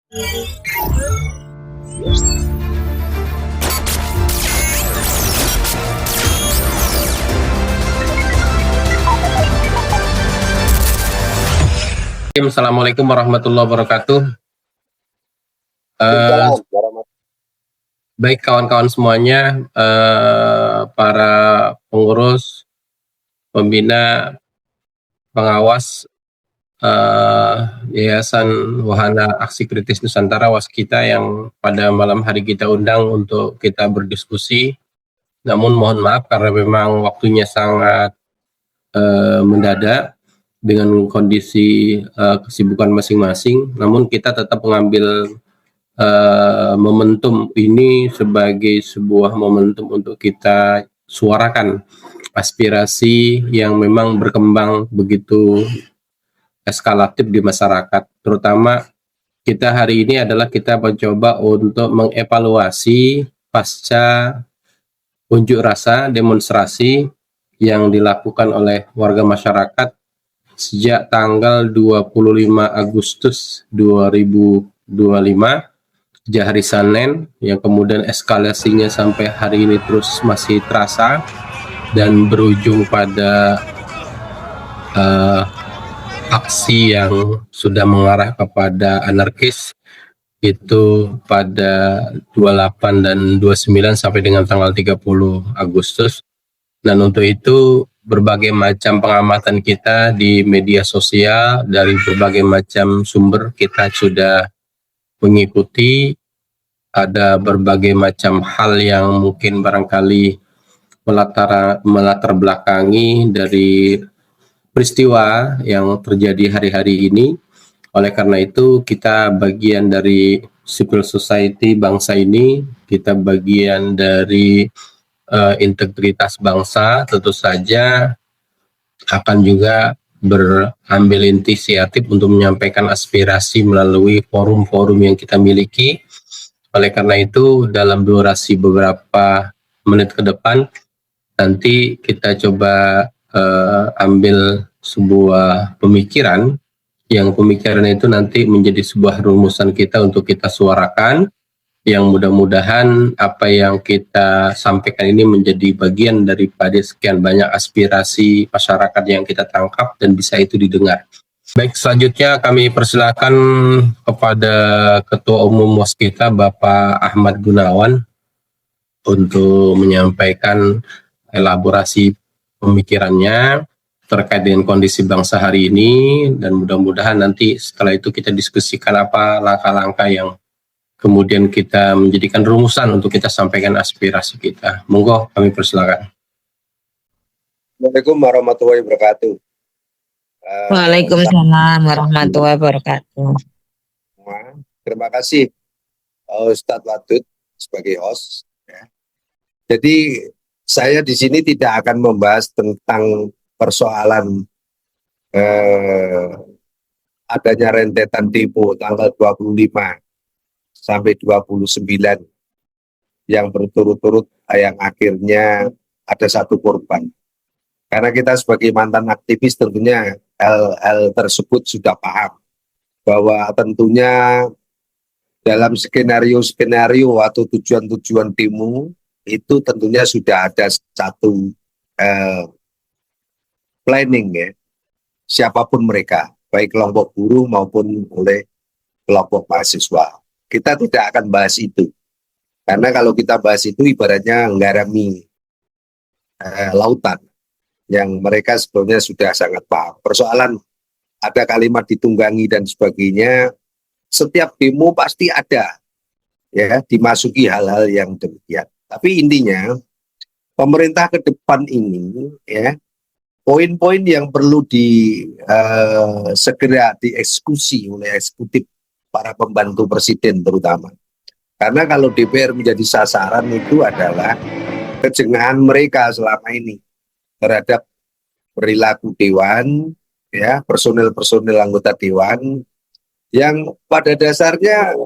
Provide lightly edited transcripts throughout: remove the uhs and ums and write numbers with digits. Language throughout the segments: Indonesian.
Assalamualaikum warahmatullahi wabarakatuh. Baik kawan-kawan semuanya, para pengurus, pembina, pengawas Yayasan Wahana Aksi Kritis Nusantara Waskita yang pada malam hari kita undang untuk kita berdiskusi. Namun mohon maaf karena memang waktunya sangat mendadak dengan kondisi kesibukan masing-masing. Namun kita tetap mengambil momentum ini sebagai sebuah momentum untuk kita suarakan aspirasi yang memang berkembang begitu eskalatif di masyarakat. Terutama kita hari ini adalah kita mencoba untuk mengevaluasi pasca unjuk rasa demonstrasi yang dilakukan oleh warga masyarakat sejak tanggal 25 Agustus 2025, sejak hari Senin, yang kemudian eskalasinya sampai hari ini terus masih terasa dan berujung pada aksi yang sudah mengarah kepada anarkis itu pada 28 dan 29 sampai dengan tanggal 30 Agustus. Dan untuk itu berbagai macam pengamatan kita di media sosial dari berbagai macam sumber kita sudah mengikuti. Ada berbagai macam hal yang mungkin barangkali melatar belakangi dari peristiwa yang terjadi hari-hari ini. Oleh karena itu kita bagian dari civil society bangsa ini, kita bagian dari integritas bangsa, tentu saja akan juga berambil inisiatif untuk menyampaikan aspirasi melalui forum-forum yang kita miliki. Oleh karena itu dalam durasi beberapa menit ke depan nanti kita coba ambil sebuah pemikiran, yang pemikiran itu nanti menjadi sebuah rumusan kita untuk kita suarakan, yang mudah-mudahan apa yang kita sampaikan ini menjadi bagian daripada sekian banyak aspirasi masyarakat yang kita tangkap dan bisa itu didengar. Baik, selanjutnya kami persilakan kepada Ketua Umum Waskita Bapak Ahmad Gunawan untuk menyampaikan elaborasi pemikirannya terkait dengan kondisi bangsa hari ini, dan mudah-mudahan nanti setelah itu kita diskusikan apa langkah-langkah yang kemudian kita menjadikan rumusan untuk kita sampaikan aspirasi kita. Monggo, kami persilakan. Assalamualaikum warahmatullahi wabarakatuh. Waalaikumsalam warahmatullahi wabarakatuh. Terima kasih Ustadz Wadud sebagai host. Jadi saya di sini tidak akan membahas tentang persoalan adanya rentetan demo tanggal 25 sampai 29 yang berturut-turut yang akhirnya ada satu korban. Karena kita sebagai mantan aktivis tentunya hal tersebut sudah paham bahwa tentunya dalam skenario atau tujuan-tujuan demo itu tentunya sudah ada satu planning ya, siapapun mereka, baik kelompok buruh maupun oleh kelompok mahasiswa. Kita tidak akan bahas itu, karena kalau kita bahas itu ibaratnya nggarami lautan yang mereka sebetulnya sudah sangat paham. Persoalan ada kalimat ditunggangi dan sebagainya, setiap demo pasti ada ya, dimasuki hal-hal yang demikian. Tapi intinya pemerintah ke depan ini ya, poin-poin yang perlu segera dieksekusi oleh eksekutif, para pembantu presiden terutama. Karena kalau DPR menjadi sasaran itu adalah kejengahan mereka selama ini terhadap perilaku dewan, ya, personil-personil anggota dewan yang pada dasarnya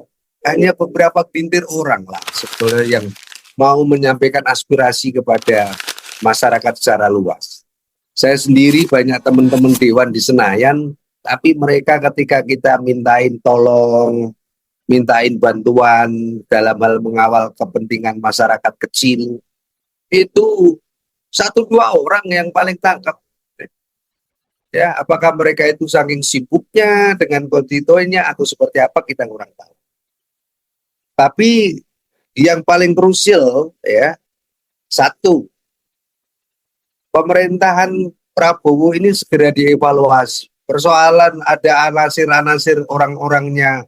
hanya beberapa bintir orang lah sebetulnya yang mau menyampaikan aspirasi kepada masyarakat secara luas. Saya sendiri banyak teman-teman dewan di Senayan, tapi mereka ketika kita mintain tolong mintain bantuan dalam hal mengawal kepentingan masyarakat kecil, itu 1-2 orang yang paling tangkap. Ya, apakah mereka itu saking sibuknya dengan konstituennya atau seperti apa kita kurang tahu. Tapi yang paling krusial ya, satu, pemerintahan Prabowo ini segera dievaluasi. Persoalan ada anasir-anasir orang-orangnya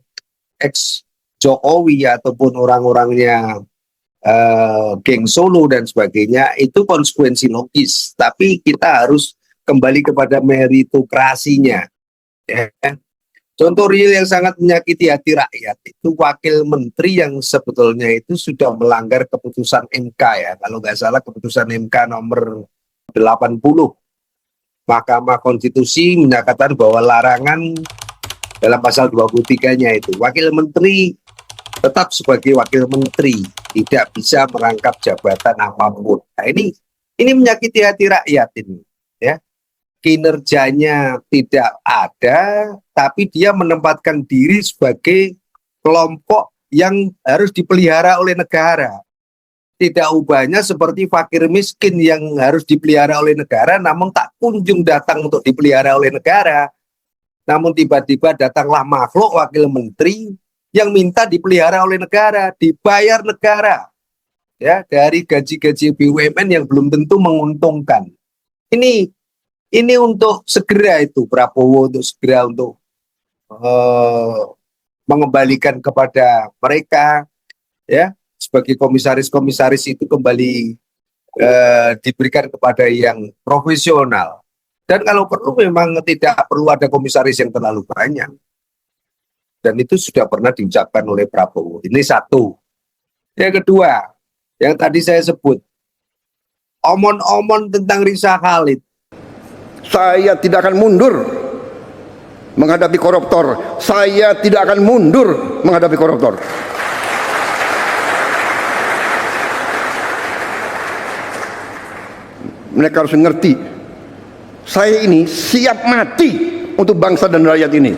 ex Jokowi ataupun orang-orangnya geng Solo dan sebagainya, itu konsekuensi logis. Tapi kita harus kembali kepada meritokrasinya. Ya. Contoh real yang sangat menyakiti hati rakyat itu wakil menteri yang sebetulnya itu sudah melanggar keputusan MK ya. Kalau nggak salah keputusan MK nomor 80. Mahkamah Konstitusi menyatakan bahwa larangan dalam pasal 23-nya itu wakil menteri tetap sebagai wakil menteri, tidak bisa merangkap jabatan apapun. Nah, ini menyakiti hati rakyat ini, ya. Kinerjanya tidak ada, tapi dia menempatkan diri sebagai kelompok yang harus dipelihara oleh negara. Tidak ubahnya seperti fakir miskin yang harus dipelihara oleh negara, namun tak kunjung datang untuk dipelihara oleh negara. Namun tiba-tiba datanglah makhluk wakil menteri yang minta dipelihara oleh negara, dibayar negara, ya, dari gaji-gaji BUMN yang belum tentu menguntungkan. Ini untuk segera itu Prabowo untuk segera untuk mengembalikan kepada mereka, ya, sebagai komisaris-komisaris itu kembali diberikan kepada yang profesional. Dan kalau perlu memang tidak perlu ada komisaris yang terlalu banyak. Dan itu sudah pernah diucapkan oleh Prabowo. Ini satu. Yang kedua, yang tadi saya sebut, omon-omon tentang Risa Khalid. Saya tidak akan mundur menghadapi koruptor. Saya tidak akan mundur menghadapi koruptor. Mereka harus mengerti, saya ini siap mati untuk bangsa dan rakyat ini.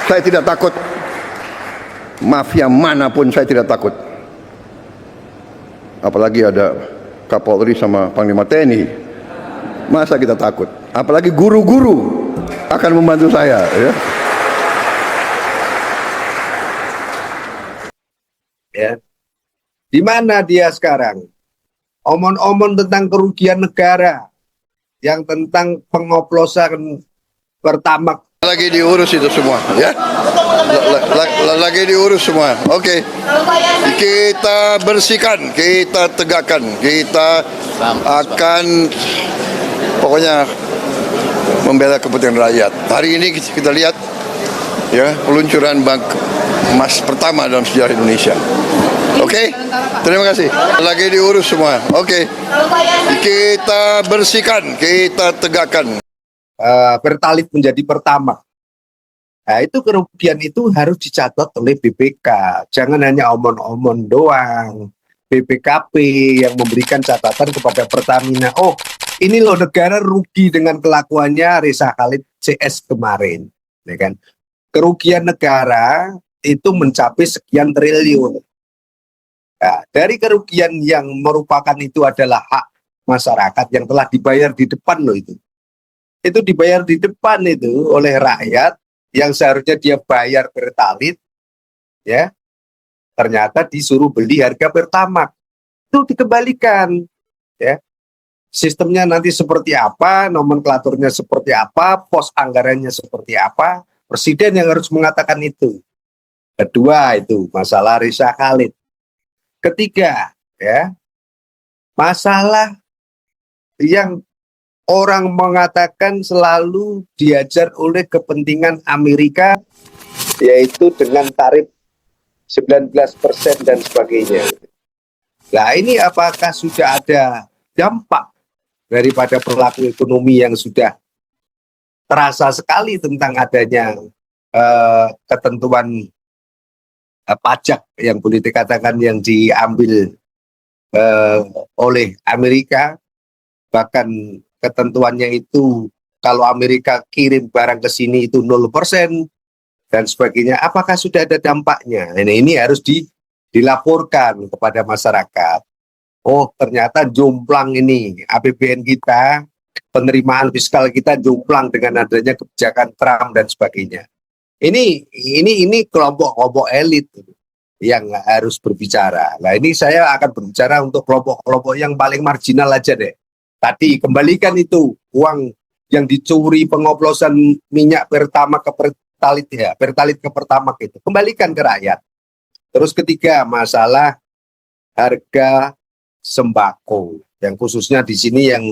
Saya tidak takut mafia manapun, saya tidak takut. Apalagi ada Kapolri sama Panglima TNI, masa kita takut? Apalagi guru-guru akan membantu saya, ya. Ya. Di mana dia sekarang? Omon-omon tentang kerugian negara, yang tentang pengoplosan Pertamax. Lagi diurus itu semua, ya. Lagi diurus semua. Oke. Kita bersihkan, kita tegakkan, kita akan pokoknya membela kepentingan rakyat. Hari ini kita lihat, ya, peluncuran bank emas pertama dalam sejarah Indonesia. Oke, terima kasih. Lagi diurus semua. Oke. Kita bersihkan, kita tegakkan. Pertalite menjadi Pertamax. Nah, itu kerugian itu harus dicatat oleh BPK. Jangan hanya omon-omon doang. BPKP yang memberikan catatan kepada Pertamina. Oh, ini loh negara rugi dengan kelakuannya Risa Khalid CS kemarin. Ya kan? Kerugian negara itu mencapai sekian triliun. Nah, dari kerugian yang merupakan itu adalah hak masyarakat yang telah dibayar di depan loh itu. Itu dibayar di depan itu oleh rakyat yang seharusnya dia bayar Pertalite, ya, ternyata disuruh beli harga Pertamax. Itu dikembalikan, ya. Sistemnya nanti seperti apa, nomenklaturnya seperti apa, pos anggarannya seperti apa, presiden yang harus mengatakan itu. Kedua itu masalah Risa Khalid. Ketiga, ya, masalah yang orang mengatakan selalu diajar oleh kepentingan Amerika, yaitu dengan tarif 19% dan sebagainya. Nah, ini apakah sudah ada dampak daripada perilaku ekonomi yang sudah terasa sekali tentang adanya ketentuan pajak yang boleh dikatakan yang diambil oleh Amerika, bahkan ketentuannya itu kalau Amerika kirim barang ke sini itu 0%, dan sebagainya. Apakah sudah ada dampaknya? Ini harus dilaporkan kepada masyarakat. Oh, ternyata jomplang ini APBN kita, penerimaan fiskal kita jomplang dengan adanya kebijakan Trump dan sebagainya. Ini kelompok-kelompok elit yang harus berbicara. Nah, ini saya akan berbicara untuk kelompok-kelompok yang paling marginal aja deh. Tadi kembalikan itu uang yang dicuri pengoplosan minyak pertamax ke pertalit ya, pertalit ke pertamax itu. Kembalikan ke rakyat. Terus ketiga, masalah harga sembako yang khususnya di sini yang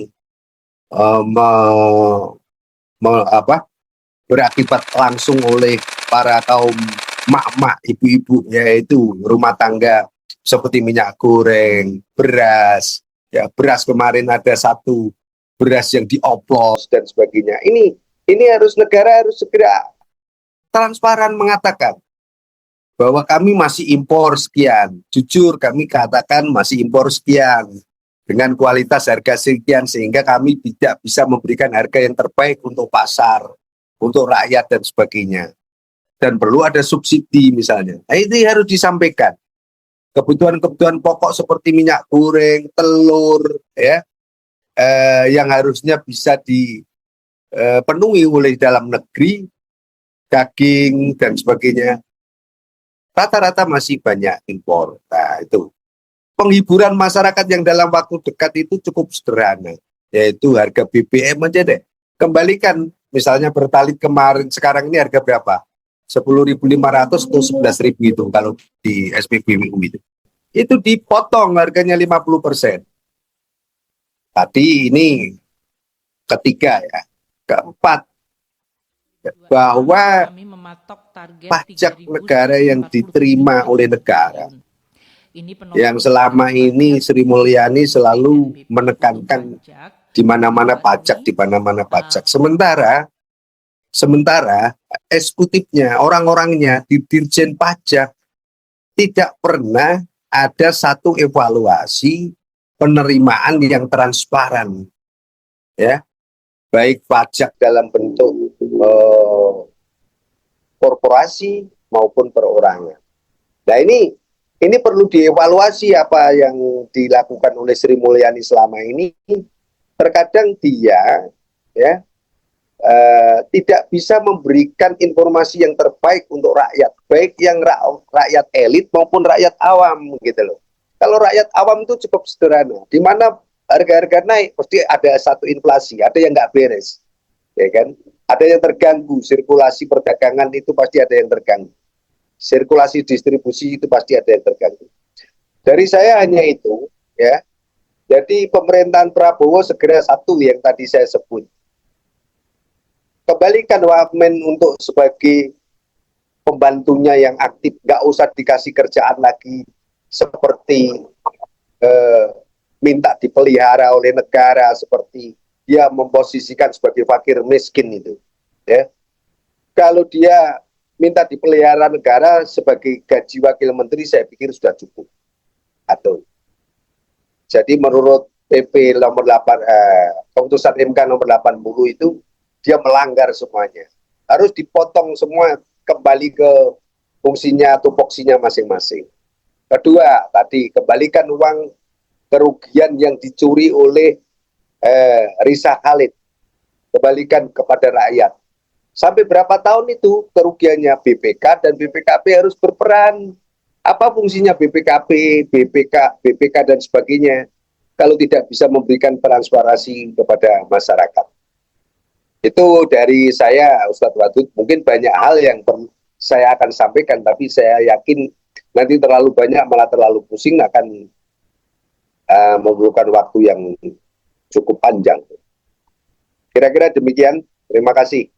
berakibat langsung oleh para kaum mak-mak, ibu-ibu, yaitu rumah tangga seperti minyak goreng, beras, ya beras kemarin ada satu beras yang dioplos dan sebagainya. Ini harus negara harus segera transparan mengatakan bahwa kami masih impor sekian. Jujur kami katakan masih impor sekian dengan kualitas harga sekian sehingga kami tidak bisa memberikan harga yang terbaik untuk pasar, untuk rakyat dan sebagainya. Dan perlu ada subsidi misalnya. Nah, ini harus disampaikan. Kebutuhan-kebutuhan pokok seperti minyak goreng, telur, ya, yang harusnya bisa dipenuhi oleh dalam negeri, daging dan sebagainya, rata-rata masih banyak impor. Nah, itu penghiburan masyarakat yang dalam waktu dekat itu cukup sederhana, yaitu harga BBM aja deh. Kembalikan, misalnya pertalit kemarin, sekarang ini harga berapa? 10.500 atau 11.000 itu kalau di SPBU itu. Itu dipotong harganya 50%. Tadi ini ketiga ya. Keempat, bahwa pajak negara yang diterima oleh negara yang selama ini Sri Mulyani selalu menekankan di mana-mana pajak, di mana-mana pajak. Sementara eksekutifnya, orang-orangnya di Dirjen Pajak tidak pernah ada satu evaluasi penerimaan yang transparan, ya, baik pajak dalam bentuk korporasi maupun perorangan. Nah, ini perlu dievaluasi apa yang dilakukan oleh Sri Mulyani selama ini. Terkadang dia, ya, tidak bisa memberikan informasi yang terbaik untuk rakyat, baik yang rakyat elit maupun rakyat awam gitu loh. Kalau rakyat awam itu cukup sederhana, di mana harga-harga naik pasti ada satu inflasi, ada yang nggak beres, ya kan? Ada yang terganggu, sirkulasi perdagangan itu pasti ada yang terganggu, sirkulasi distribusi itu pasti ada yang terganggu. Dari saya hanya itu, ya. Jadi pemerintahan Prabowo segera satu yang tadi saya sebut. Kembalikan Wamen untuk sebagai pembantunya yang aktif, nggak usah dikasih kerjaan lagi seperti minta dipelihara oleh negara, seperti dia memposisikan sebagai fakir miskin itu. Ya. Kalau dia minta dipelihara negara sebagai gaji wakil menteri, saya pikir sudah cukup. Atau jadi menurut PP nomor 8, keputusan MK nomor 80 itu dia melanggar semuanya. Harus dipotong semua kembali ke fungsinya, tupoksinya masing-masing. Kedua, tadi kembalikan uang kerugian yang dicuri oleh Risa Khalid. Kembalikan kepada rakyat. Sampai berapa tahun itu kerugiannya BPK dan BPKP harus berperan. Apa fungsinya BPKP, BPK dan sebagainya kalau tidak bisa memberikan transparansi kepada masyarakat. Itu dari saya, Ustadz Wadud. Mungkin banyak hal yang saya akan sampaikan, tapi saya yakin nanti terlalu banyak, malah terlalu pusing, akan memerlukan waktu yang cukup panjang. Kira-kira demikian. Terima kasih.